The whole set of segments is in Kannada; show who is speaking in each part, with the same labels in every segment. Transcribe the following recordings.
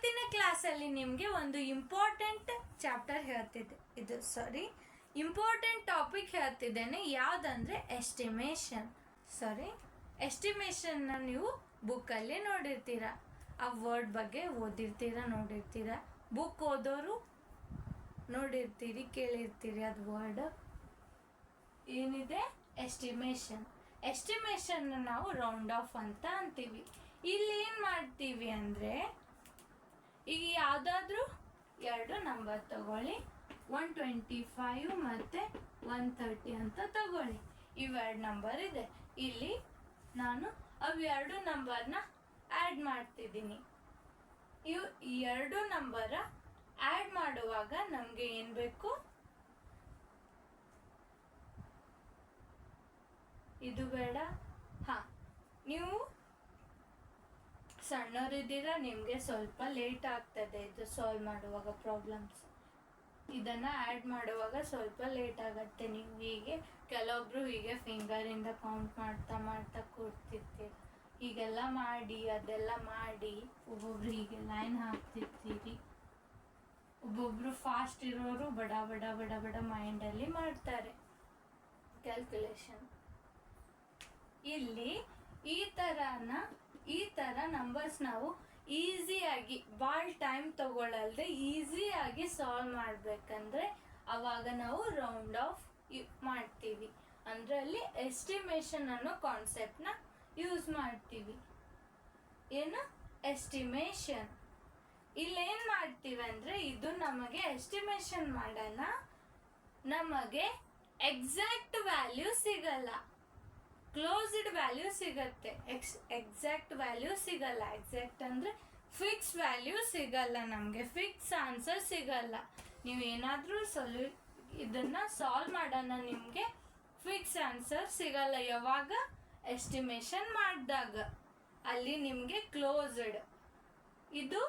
Speaker 1: ಇವತ್ತಿನ ಕ್ಲಾಸಲ್ಲಿ ನಿಮಗೆ ಒಂದು ಇಂಪಾರ್ಟೆಂಟ್ ಚಾಪ್ಟರ್ ಹೇಳ್ತಿದ್ದೆ, ಇಂಪಾರ್ಟೆಂಟ್ ಟಾಪಿಕ್ ಹೇಳ್ತಿದ್ದೇನೆ. ಯಾವುದಂದ್ರೆ ಎಸ್ಟಿಮೇಷನ್ನ ನೀವು ಬುಕ್ಕಲ್ಲಿ ನೋಡಿರ್ತೀರ, ಆ ವರ್ಡ್ ಬಗ್ಗೆ ಓದಿರ್ತೀರ, ನೋಡಿರ್ತೀರ. ಬುಕ್ ಓದೋರು ನೋಡಿರ್ತೀರಿ, ಕೇಳಿರ್ತೀರಿ. ಅದು ವರ್ಡ್ ಏನಿದೆ, ಎಸ್ಟಿಮೇಷನ್ ನಾವು ರೌಂಡ್ ಆಫ್ ಅಂತ ಅಂತೀವಿ. ಇಲ್ಲಿ ಏನು ಮಾಡ್ತೀವಿ ಅಂದರೆ, ಈಗ ಯಾವುದಾದ್ರೂ ಎರಡು ನಂಬರ್ ತಗೊಳ್ಳಿ, 125 ಮತ್ತು 130 ಅಂತ ತಗೊಳ್ಳಿ. ಇವೆರಡು ನಂಬರ್ ಇದೆ. ಇಲ್ಲಿ ನಾನು ಅವೆರಡು ನಂಬರ್ನ ಆ್ಯಡ್ ಮಾಡ್ತಿದ್ದೀನಿ. ಈ ಎರಡು ನಂಬರ ಆ್ಯಡ್ ಮಾಡುವಾಗ ನಮಗೆ ಏನು ಬೇಕು, ಇದು ಬೇಡ. ನೀವು ಸಣ್ಣವರಿದ್ದೀರಾ, ನಿಮಗೆ ಸ್ವಲ್ಪ ಲೇಟ್ ಆಗ್ತದೆ ಇದು ಸಾಲ್ವ್ ಮಾಡುವಾಗ. ಪ್ರಾಬ್ಲಮ್ಸ್ ಇದನ್ನು ಆ್ಯಡ್ ಮಾಡುವಾಗ ಸ್ವಲ್ಪ ಲೇಟ್ ಆಗುತ್ತೆ. ನೀವು ಕೆಲವೊಬ್ರು ಹೀಗೆ ಫಿಂಗರಿಂದ ಕೌಂಟ್ ಮಾಡ್ತಾ ಕೂರ್ತಿರ್ತೀರ. ಹೀಗೆಲ್ಲ ಮಾಡಿ ಅದೆಲ್ಲ ಮಾಡಿ ಒಬ್ಬೊಬ್ರು ಹೀಗೆ ಲೈನ್ ಹಾಕ್ತಿರ್ತೀರಿ. ಒಬ್ಬೊಬ್ರು ಫಾಸ್ಟ್ ಇರೋರು ಬಡ ಬಡ ಬಡ ಬಡ ಮೈಂಡಲ್ಲಿ ಮಾಡ್ತಾರೆ ಕ್ಯಾಲ್ಕುಲೇಷನ್. ಇಲ್ಲಿ ಈ ಥರ ನಂಬರ್ಸ್ ನಾವು ಈಸಿಯಾಗಿ, ಭಾಳ ಟೈಮ್ ತಗೊಳ್ಳಲ್ದೆ ಈಸಿಯಾಗಿ ಸಾಲ್ವ್ ಮಾಡಬೇಕಂದ್ರೆ ಅವಾಗ ನಾವು ರೌಂಡ್ ಆಫ್ ಮಾಡ್ತೀವಿ. ಅಂದರೆ ಅಲ್ಲಿ ಎಸ್ಟಿಮೇಷನ್ ಅನ್ನೋ ಕಾನ್ಸೆಪ್ಟ್ನ ಯೂಸ್ ಮಾಡ್ತೀವಿ. ಏನು, ಎಸ್ಟಿಮೇಷನ್. ಇಲ್ಲೇನು ಮಾಡ್ತೀವಿ ಅಂದರೆ, ಇದು ನಮಗೆ ಎಸ್ಟಿಮೇಷನ್ ಮಾಡೋಣ, ನಮಗೆ ಎಕ್ಸಾಕ್ಟ್ ವ್ಯಾಲ್ಯೂ ಸಿಗಲ್ಲ, ಕ್ಲೋಸ್ಡ್ ವ್ಯಾಲ್ಯೂ ಸಿಗತ್ತೆ. ಎಕ್ಸಾಕ್ಟ್ ವ್ಯಾಲ್ಯೂ ಸಿಗಲ್ಲ. ಎಕ್ಸಾಕ್ಟ್ ಅಂದರೆ ಫಿಕ್ಸ್ ವ್ಯಾಲ್ಯೂ ಸಿಗಲ್ಲ, ನಮಗೆ ಫಿಕ್ಸ್ ಆನ್ಸರ್ ಸಿಗಲ್ಲ. ನೀವು ಏನಾದರೂ ಇದನ್ನು ಸಾಲ್ವ್ ಮಾಡೋಣ, ನಿಮಗೆ ಫಿಕ್ಸ್ ಆನ್ಸರ್ ಸಿಗಲ್ಲ. ಯಾವಾಗ, ಎಸ್ಟಿಮೇಷನ್ ಮಾಡಿದಾಗ ಅಲ್ಲಿ ನಿಮಗೆ ಕ್ಲೋಸ್ಡ್. ಇದು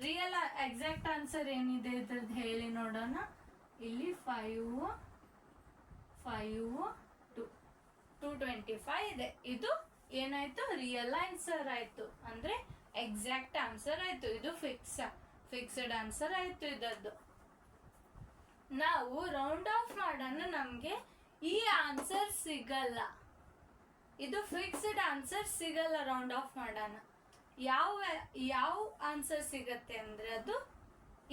Speaker 1: ರಿಯಲ್ ಎಕ್ಸಾಕ್ಟ್ ಆನ್ಸರ್ ಏನಿದೆ ಇದ್ರದ್ದು ಹೇಳಿ ನೋಡೋಣ. ಇಲ್ಲಿ 225 ಇದೆ. ಇದು ಏನಾಯ್ತು, ರಿಯಲ್ ಆನ್ಸರ್ ಆಯ್ತು, ಅಂದ್ರೆ ಎಕ್ಸಾಕ್ಟ್ ಆನ್ಸರ್ ಆಯ್ತು. ಇದು ಫಿಕ್ಸ್ಡ್ ಆನ್ಸರ್ ಆಯ್ತು ಇದದ್ದು. ನಾವು ರೌಂಡ್ ಆಫ್ ಮಾಡೋಣ, ನಮಗೆ ಈ ಆನ್ಸರ್ ಸಿಗಲ್ಲ, ಇದು ಫಿಕ್ಸ್ಡ್ ಆನ್ಸರ್ ಸಿಗಲ್ಲ. ರೌಂಡ್ ಆಫ್ ಮಾಡೋಣ, ಯಾವ ಆನ್ಸರ್ ಸಿಗತ್ತೆ ಅಂದ್ರೆ ಅದು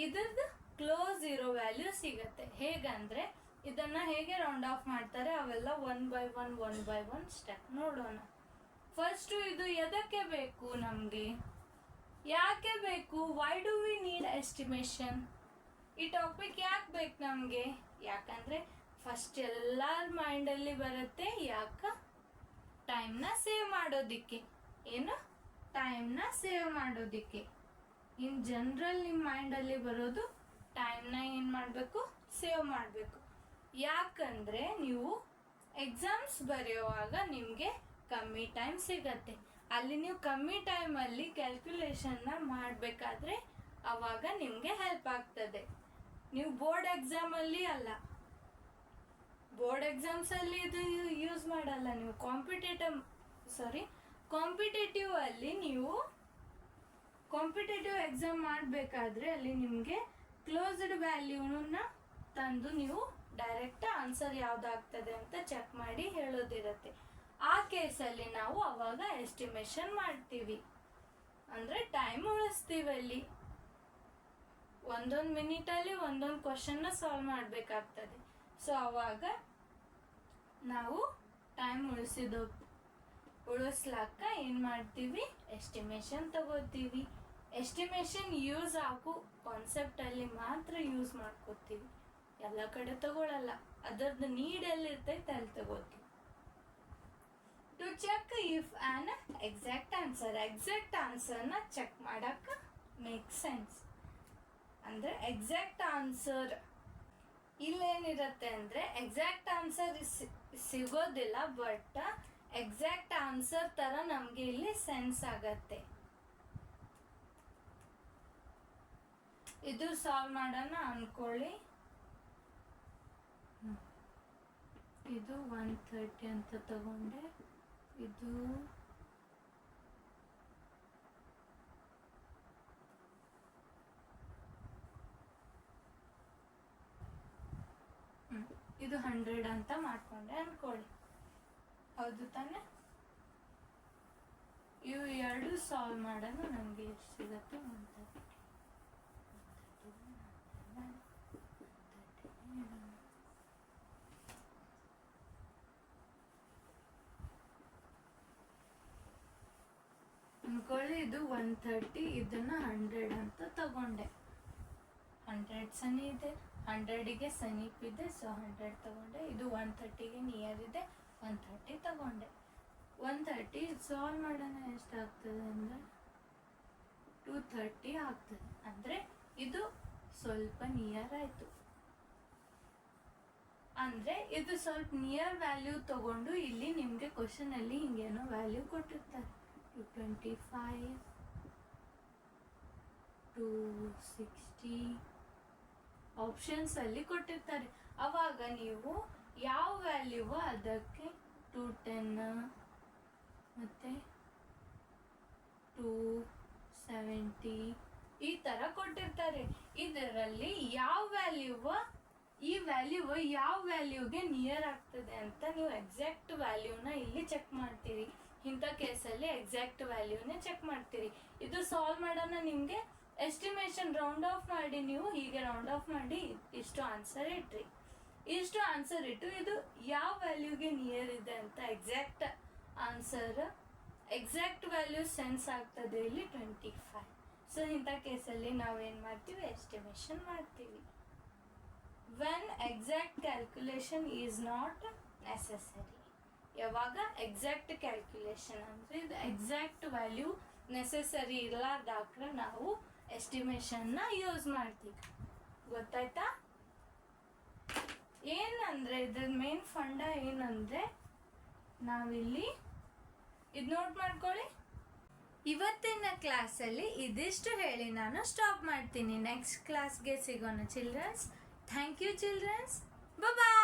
Speaker 1: ಇದ್ರದ್ದು ಕ್ಲೋಸ್ ಇರೋ ವ್ಯಾಲ್ಯೂ ಸಿಗತ್ತೆ. ಹೇಗಂದ್ರೆ ಇದನ್ನ ಹೇಗೆ ರೌಂಡ್ ಆಫ್ ಮಾಡ್ತಾರೆ ಅವೆಲ್ಲ ಒನ್ ಬೈ ಒನ್ ಸ್ಟೆಪ್ ನೋಡೋಣ. ಫಸ್ಟ್ ಇದು ಎದಕ್ಕೆ ಬೇಕು, ನಮಗೆ ಯಾಕೆ ಬೇಕು, why do we need estimation? ಈ ಟಾಪಿಕ್ ಯಾಕೆ ಬೇಕು ನಮಗೆ? ಯಾಕಂದ್ರೆ ಫಸ್ಟ್ ಎಲ್ಲರ ಮೈಂಡಲ್ಲಿ ಬರುತ್ತೆ, ಟೈಮ್ನ ಸೇವ್ ಮಾಡೋದಿಕ್ಕೆ. ಏನು, ಟೈಮ್ನ ಸೇವ್ ಮಾಡೋದಿಕ್ಕೆ. ಇನ್ ಜನರಲ್ ನಿಮ್ಮ ಮೈಂಡಲ್ಲಿ ಬರೋದು ಟೈಮ್ನ ಏನು ಮಾಡಬೇಕು, ಸೇವ್ ಮಾಡಬೇಕು. ಯಾಕಂದ್ರೆ ನೀವು ಎಕ್ಸಾಮ್ಸ್ ಬರೆಯುವಾಗ ನಿಮಗೆ ಕಮ್ಮಿ ಟೈಮ್ ಸಿಗತ್ತೆ. ಅಲ್ಲಿ ನೀವು ಕಮ್ಮಿ ಟೈಮಲ್ಲಿ ಕ್ಯಾಲ್ಕುಲೇಷನ್ನ ಮಾಡಬೇಕಾದ್ರೆ ಅವಾಗ ನಿಮಗೆ ಹೆಲ್ಪ್ ಆಗ್ತದೆ. ನೀವು ಬೋರ್ಡ್ ಎಕ್ಸಾಮಲ್ಲಿ ಅಲ್ಲ, ಬೋರ್ಡ್ ಎಕ್ಸಾಮ್ಸಲ್ಲಿ ಇದು ಯೂಸ್ ಮಾಡಲ್ಲ. ನೀವು ಕಾಂಪಿಟೇಟಿವ್ ಅಲ್ಲಿ ನೀವು ಕಾಂಪಿಟೇಟಿವ್ ಎಕ್ಸಾಮ್ ಮಾಡಬೇಕಾದ್ರೆ ಅಲ್ಲಿ ನಿಮಗೆ ಕ್ಲೋಸ್ಡ್ ವ್ಯಾಲ್ಯೂನ ತಂದು ನೀವು ಡೈರೆಕ್ಟ್ ಆನ್ಸರ್ ಯಾವ್ದಾಗ್ತದೆ ಅಂತ ಚೆಕ್ ಮಾಡಿ ಹೇಳೋದಿರತ್ತೆ. ಆ ಕೇಸಲ್ಲಿ ನಾವು ಅವಾಗ ಎಸ್ಟಿಮೇಷನ್ ಮಾಡ್ತೀವಿ, ಅಂದ್ರೆ ಟೈಮ್ ಉಳಿಸ್ತೀವಿ. ಅಲ್ಲಿ ಒಂದೊಂದು ಮಿನಿಟಲ್ಲಿ ಒಂದೊಂದು ಕ್ವಶನ್ನ ಸಾಲ್ವ್ ಮಾಡಬೇಕಾಗ್ತದೆ. ಸೊ ಅವಾಗ ನಾವು ಟೈಮ್ ಉಳಿಸ್ಲಾಕ ಏನು ಮಾಡ್ತೀವಿ, ಎಸ್ಟಿಮೇಷನ್ ತಗೋತೀವಿ. ಎಸ್ಟಿಮೇಷನ್ ಯೂಸ್ ಆಗೋ ಕಾನ್ಸೆಪ್ಟಲ್ಲಿ ಮಾತ್ರ ಯೂಸ್ ಮಾಡ್ಕೋತೀವಿ, ಎಲ್ಲ ಕಡೆ ತಗೊಳ್ಳಲ್ಲ. ಅದರದ್ದು ನೀಡ್ ಎಲ್ಲಿರ್ತೈತೆ ಅಲ್ಲಿ ತಗೋತೀವಿ. To check if an exact ಆನ್ಸರ್ನ ಚೆಕ್ ಮಾಡಕ್ಕೆ ಮೇಕ್ ಸೆನ್ಸ್. ಅಂದರೆ ಎಕ್ಸಾಕ್ಟ್ ಆನ್ಸರ್ ಇಲ್ಲೇನಿರುತ್ತೆ ಅಂದರೆ, ಎಕ್ಸಾಕ್ಟ್ ಆನ್ಸರ್ ಸಿಗೋದಿಲ್ಲ, ಬಟ್ ಎಕ್ಸಾಕ್ಟ್ ಆನ್ಸರ್ ಥರ ನಮಗೆ ಇಲ್ಲಿ ಸೆನ್ಸ್ ಆಗತ್ತೆ. ಇದು ಸಾಲ್ವ್ ಮಾಡೋಣ ಅನ್ಕೊಳ್ಳಿ. ಇದು 130 ಅಂತ ತಗೊಂಡೆ, ಇದು ಇದು 100 ಅಂತ ಮಾಡ್ಕೊಂಡೆ ಅನ್ಕೊಳ್ಳಿ, ಹೌದು ತಾನೆ? ಇವು ಎರಡು ಸಾಲ್ವ್ ಮಾಡೋಣ, ನಮಗೆ ಎಷ್ಟು ಸಿಗುತ್ತೆ? 130. ಅನ್ಕೊಳ್ಳಿ ಇದು 130, ಇದನ್ನ 100 ಅಂತ ತಗೊಂಡೆ. 100 ಸನಿ ಇದೆ, 100ಗೆ ಸಮೀಪಿದೆ, ಸೊ 100 ತಗೊಂಡೆ. ಇದು 130ಗೆ ನಿಯರ್ ಇದೆ, 130 ತಗೊಂಡೆ. 130 ಸಾಲ್ವ್ ಮಾಡೋಣ, ಎಷ್ಟಾಗ್ತದೆ ಅಂದರೆ 230 ಆಗ್ತದೆ. ಅಂದರೆ ಇದು ಸ್ವಲ್ಪ ನಿಯರ್ ಆಯಿತು. ಅಂದರೆ ಇದು ಸ್ವಲ್ಪ ನಿಯರ್ ವ್ಯಾಲ್ಯೂ ತಗೊಂಡು ಇಲ್ಲಿ ನಿಮಗೆ ಕ್ವಶನಲ್ಲಿ ಹಿಂಗೇನೋ ವ್ಯಾಲ್ಯೂ ಕೊಟ್ಟಿರ್ತಾರೆ. 225, 260 ಆಪ್ಷನ್ಸ್ ಅಲ್ಲಿ ಕೊಟ್ಟಿರ್ತಾರೆ. ಅವಾಗ ನೀವು ಯಾವ ವ್ಯಾಲ್ಯೂ ಅದಕ್ಕೆ 210 ಮತ್ತೆ 270 ಈ ತರ ಕೊಟ್ಟಿರ್ತಾರೆ. ಇದರಲ್ಲಿ ಯಾವ ವ್ಯಾಲ್ಯೂ ಈ ವ್ಯಾಲ್ಯೂ ಯಾವ ವ್ಯಾಲ್ಯೂಗೆ ನಿಯರ್ ಆಗ್ತದೆ ಅಂತ ನೀವು ಎಕ್ಸಾಕ್ಟ್ ವ್ಯಾಲ್ಯೂನ ಇಲ್ಲಿ ಚೆಕ್ ಮಾಡ್ತೀರಿ. ಇಂಥ ಕೇಸಲ್ಲಿ ಎಕ್ಸಾಕ್ಟ್ ವ್ಯಾಲ್ಯೂನೇ ಚೆಕ್ ಮಾಡ್ತೀರಿ. ಇದು ಸಾಲ್ವ್ ಮಾಡೋಣ, ನಿಮಗೆ ಎಸ್ಟಿಮೇಷನ್ ರೌಂಡ್ ಆಫ್ ಮಾಡಿ, ನೀವು ಹೀಗೆ ರೌಂಡ್ ಆಫ್ ಮಾಡಿ ಇಷ್ಟು ಆನ್ಸರ್ ಇಟ್ರಿ. ಇಷ್ಟು ಆನ್ಸರ್ ಇಟ್ಟು ಇದು ಯಾವ ವ್ಯಾಲ್ಯೂಗೆ ನಿಯರ್ ಇದೆ ಅಂತ exact answer, exact value sense ಆಗ್ತದೆ ಇಲ್ಲಿ 25. ಸೊ ಇಂಥ ಕೇಸಲ್ಲಿ ನಾವೇನು ಮಾಡ್ತೀವಿ? ಎಸ್ಟಿಮೇಷನ್ ಮಾಡ್ತೀವಿ. When exact calculation is not necessary. ಯಾವಾಗ ಎಕ್ಸಾಕ್ಟ್ ಕ್ಯಾಲ್ಕುಲೇಷನ್ ಅಂದರೆ ಇದು ಎಕ್ಸಾಕ್ಟ್ ವ್ಯಾಲ್ಯೂ ನೆಸೆಸರಿ ಇರಲಾರ್ದಾಕ್ರೆ ನಾವು ಎಸ್ಟಿಮೇಷನ್ನ ಯೂಸ್ ಮಾಡ್ತೀವಿ. ಗೊತ್ತಾಯ್ತಾ? ಏನಂದರೆ ಇದ್ರ ಮೇನ್ ಫಂಡ ಏನಂದರೆ ನಾವಿಲ್ಲಿ ಇದು ನೋಟ್ ಮಾಡ್ಕೊಳ್ಳಿ. ಇವತ್ತಿನ ಕ್ಲಾಸಲ್ಲಿ ಇದಿಷ್ಟು ಹೇಳಿ ನಾನು ಸ್ಟಾಪ್ ಮಾಡ್ತೀನಿ. ನೆಕ್ಸ್ಟ್ ಕ್ಲಾಸ್ಗೆ ಸಿಗೋಣ childrens. Thank you childrens. Bye.